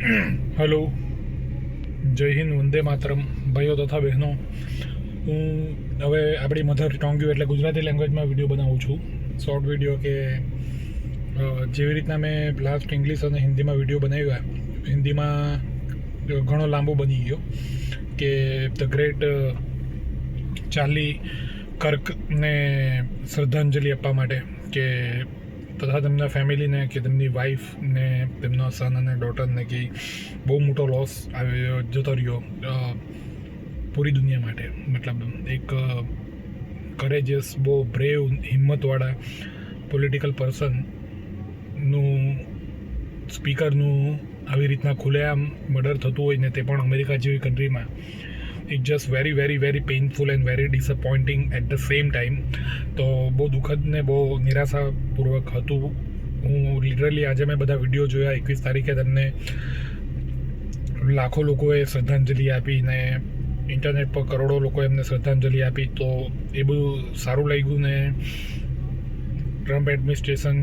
Hello, જય હિન્દ, વંદે માતરમ. ભાઈઓ તથા બહેનો, હું હવે આપણી મધર ટોંગ એટલે ગુજરાતી લેંગ્વેજમાં વિડીયો બનાવું છું. શોર્ટ વિડીયો કે જેવી રીતના મેં લાસ્ટ ઇંગ્લિશ અને હિન્દીમાં વિડીયો બનાવ્યા, હિન્દીમાં ઘણો લાંબો બની ગયો કે ધ ગ્રેટ ચાર્લી કર્કને શ્રદ્ધાંજલિ આપવા માટે કે તથા તેમના ફેમિલીને કે તેમની વાઈફને, તેમના સન અને ડોટરને કે બહુ મોટો લોસ આવ્યો જતો રહ્યો પૂરી દુનિયા માટે. મતલબ એક કરેજિયસ, બહુ બ્રેવ, હિંમતવાળા પોલિટિકલ પર્સનનું, સ્પીકરનું આવી રીતના ખુલ્લેઆમ મર્ડર થતું હોય ને તે પણ અમેરિકા જેવી કન્ટ્રીમાં, it just very very very painful and very disappointing at the same time. તો બહુ દુઃખદ ને બહુ નિરાશાપૂર્વક હતું. હું લિટરલી આજે મેં બધા વિડીયો જોયા. 21 તારીખે તેમને લાખો લોકોએ શ્રદ્ધાંજલિ આપી ને ઇન્ટરનેટ પર કરોડો લોકોએ એમને શ્રદ્ધાંજલિ આપી. તો એ બધું સારું લાગ્યું ને ટ્રમ્પ એડમિનિસ્ટ્રેશન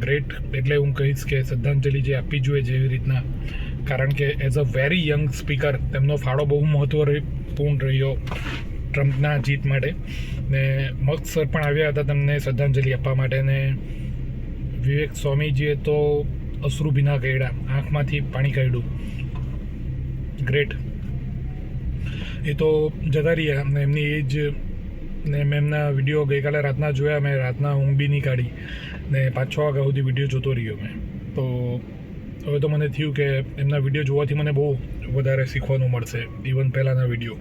ગ્રેટ, એટલે હું કહીશ કે શ્રદ્ધાંજલિ જે આપવી જોઈએ જેવી રીતના, કારણ કે as a very young speaker તેમનો ફાળો બહુ મહત્વપૂર્ણ રહ્યો ટ્રમ્પના જીત માટે. ને મસ્ત સર પણ આવ્યા હતા તેમને શ્રદ્ધાંજલિ આપવા માટે. ને વિવેક સ્વામીજીએ તો અશ્રુ ભીના કર્યા, આંખમાંથી પાણી કાઢ્યું. ગ્રેટ. એ તો જતા રહ્યા ને એમની એજ ને મેં એમના વિડીયો ગઈકાલે રાતના જોયા. મેં રાતના ઊંઘ બી નહીં કાઢી ને 5-6 વાગ્યા સુધી વિડીયો જોતો રહ્યો મેં. તો હવે તો મને થયું કે એમના વિડીયો જોવાથી મને બહુ વધારે શીખવાનું મળશે ઇવન પહેલાંના વિડીયો.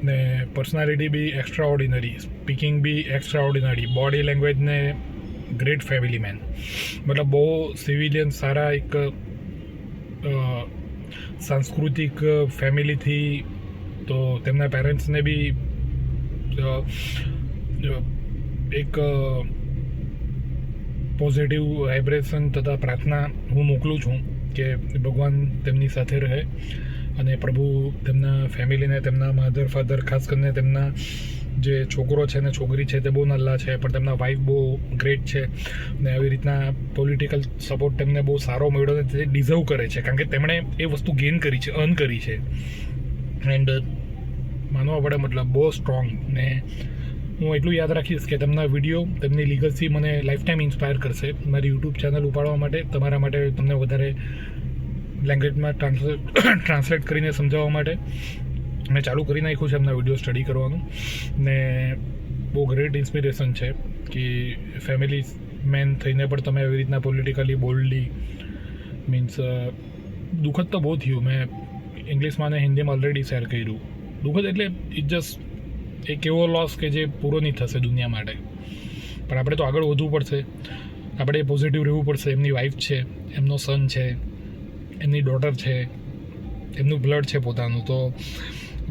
ને પર્સનાલિટી બી એક્સ્ટ્રા ઓર્ડિનરી, સ્પીકિંગ બી એક્સ્ટ્રા ઓર્ડિનરી, બોડી લેંગ્વેજને ગ્રેટ ફેમિલી મેન. મતલબ બહુ સિવિલિયન, સારા એક સાંસ્કૃતિક ફેમિલીથી. તો તેમના પેરેન્ટ્સને બી એક પોઝિટિવ વાઇબ્રેશન તથા પ્રાર્થના હું મોકલું છું કે ભગવાન તેમની સાથે રહે અને પ્રભુ તેમના ફેમિલીને, તેમના મધર ફાધર, ખાસ કરીને તેમના જે છોકરો છે ને છોકરી છે તે બહુ નલ્લા છે પણ તેમના વાઈફ બહુ ગ્રેટ છે ને આવી રીતના પોલિટિકલ સપોર્ટ તેમને બહુ સારો મળ્યો ને તે ડિઝર્વ કરે છે, કારણ કે તેમણે એ વસ્તુ ગેઇન કરી છે, અર્ન કરી છે. એન્ડ માનવા પડે મતલબ બહુ સ્ટ્રોંગ. ને હું એટલું યાદ રાખીશ કે તેમના વિડીયો, તેમની લીગસી મને લાઈફ ટાઈમ ઇન્સ્પાયર કરશે મારી યુટ્યુબ ચેનલ ઉપાડવા માટે, તમારા માટે, તમને વધારે લેંગ્વેજમાં ટ્રાન્સલેટ કરીને સમજાવવા માટે. મેં ચાલુ કરી નાખ્યું છે એમના વિડીયો સ્ટડી કરવાનું. ને બહુ ગ્રેટ ઇન્સ્પિરેશન છે કે ફેમિલી મેન થઈને પણ તમે એવી રીતના પોલિટિકલી બોલ્ડલી, મીન્સ દુઃખદ તો બહુ થયું. મેં ઇંગ્લિશમાં અને હિન્દીમાં ઓલરેડી શેર કર્યું. દુઃખદ એટલે ઇટ જસ્ટ એક એવો લોસ કે જે પૂરો નહીં થશે દુનિયા માટે. પણ આપણે તો આગળ વધવું પડશે, આપણે પોઝિટિવ રહેવું પડશે. એમની વાઈફ છે, એમનો સન છે, એમની ડોટર છે, એમનું બ્લડ છે પોતાનું. તો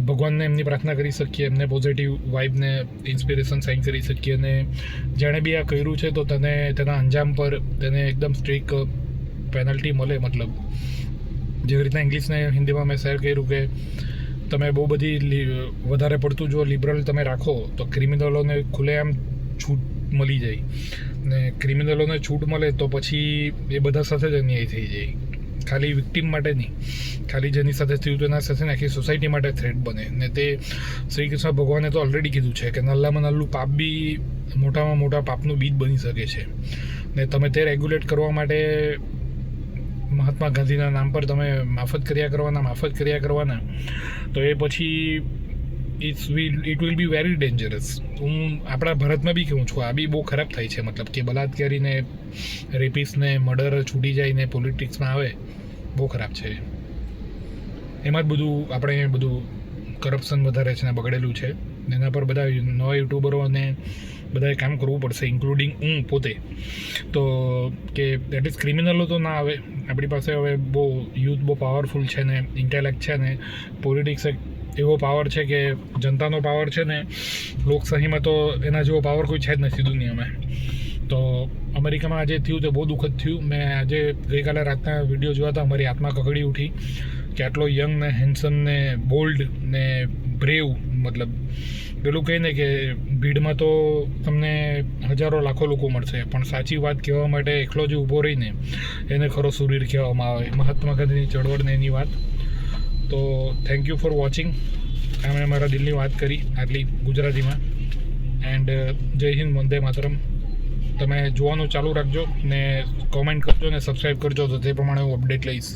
ભગવાનને એમની પ્રાર્થના કરી શકીએ, એમને પોઝિટિવ વાઇબને ઇન્સ્પિરેશન સાઇન કરી શકીએ. અને જેણે બી આ કર્યું છે તો તેને તેના અંજામ પર તેને એકદમ સ્ટ્રિક પેનલ્ટી મળે. મતલબ જેવી રીતના ઇંગ્લિશને હિન્દીમાં મેં શેર કર્યું કે તમે બહુ બધી વધારે પડતું જો લિબરલ તમે રાખો તો ક્રિમિનલોને ખુલ્લેઆમ છૂટ મળી જાય. ને ક્રિમિનલોને છૂટ મળે તો પછી એ બધા સાથે જ અન્યાય થઈ જાય. ખાલી વિક્ટીમ માટે નહીં, ખાલી જેની સાથે થયું તેના સાથે આખી સોસાયટી માટે થ્રેટ બને. ને તે શ્રી કૃષ્ણ ભગવાને તો ઓલરેડી કીધું છે કે નલ્લામાં નલ્લું પાપ બી મોટામાં મોટા પાપનું બીજ બની શકે છે. ને તમે તે રેગ્યુલેટ કરવા માટે મહાત્મા ગાંધીના નામ પર તમે માફત કર્યા કરવાના તો એ પછી it will be very dangerous. હું આપણા ભારતમાં બી કહું છું, આ બી બહુ ખરાબ થાય છે. મતલબ કે બલાત્કારીને, રેપિસ્ટને મર્ડર છૂટી જાય ને પોલિટિક્સમાં આવે, બહુ ખરાબ છે. એમાં જ બધું આપણે બધું કરપ્શન વધારે છે ને બગડેલું છે. એના પર બધા નવા યુટ્યુબરોને બધાએ કામ કરવું પડશે, ઇન્ક્લુડિંગ હું પોતે. તો કે દેટ ઇઝ ક્રિમિનલો તો ના આવે. આપણી પાસે હવે બહુ યુથ બહુ પાવરફુલ છે ને ઇન્ટેલેક્ટ છે ને પોલિટિક્સ એવો પાવર છે કે જનતાનો પાવર છે ને લોકશાહીમાં તો એના જેવો પાવર કોઈ છે જ નથી દુનિયામાં. તો અમેરિકામાં આજે થયું તે બહુ દુઃખદ થયું. મેં આજે ગઈકાલે રાતના વિડીયો જોયા હતા, મારી આત્મા કકડી ઉઠી કે આટલો યંગ ને હેન્ડસમ ને બોલ્ડ ને બ્રેવ, મતલબ પેલું કહીને કે ભીડમાં તો તમને હજારો લાખો લોકો મળશે, પણ સાચી વાત કહેવા માટે એકલો જ ઊભો રહીને એને ખરો સુરીર કહેવામાં આવે. મહાત્મા ગાંધીની ચળવળને એની વાત. તો થેન્ક યુ ફોર વોચિંગ. અમે મારા દિલની વાત કરી આટલી ગુજરાતીમાં. એન્ડ જય હિન્દ, વંદે માતરમ. તમે જોવાનું ચાલુ રાખજો ને કોમેન્ટ કરજો ને સબસ્ક્રાઈબ કરજો, તો તે પ્રમાણે હું અપડેટ લઈશ.